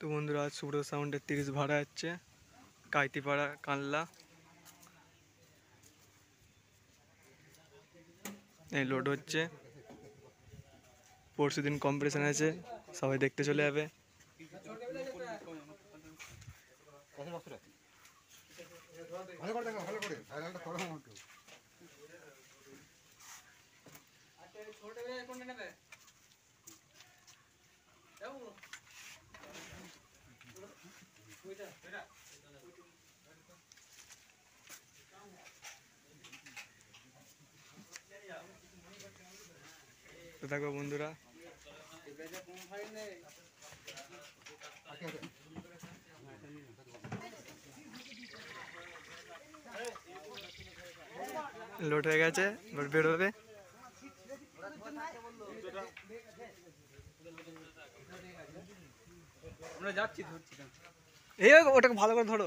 তো বন্ধুরা আজ সুব্রত সাউন্ডের 30 ভাড়া যাচ্ছে কাইতিপাড়া কানলা। এই লোড হচ্ছে, পরশু দিন কম্পিটিশন আছে, সবাই দেখতে চলে যাবে। তো দেখো বন্ধুরা, লোড হয়ে গেছে, এবার বেরোবে। আমরা যাচ্ছি, এই ওটাকে ভালো করে ধরো।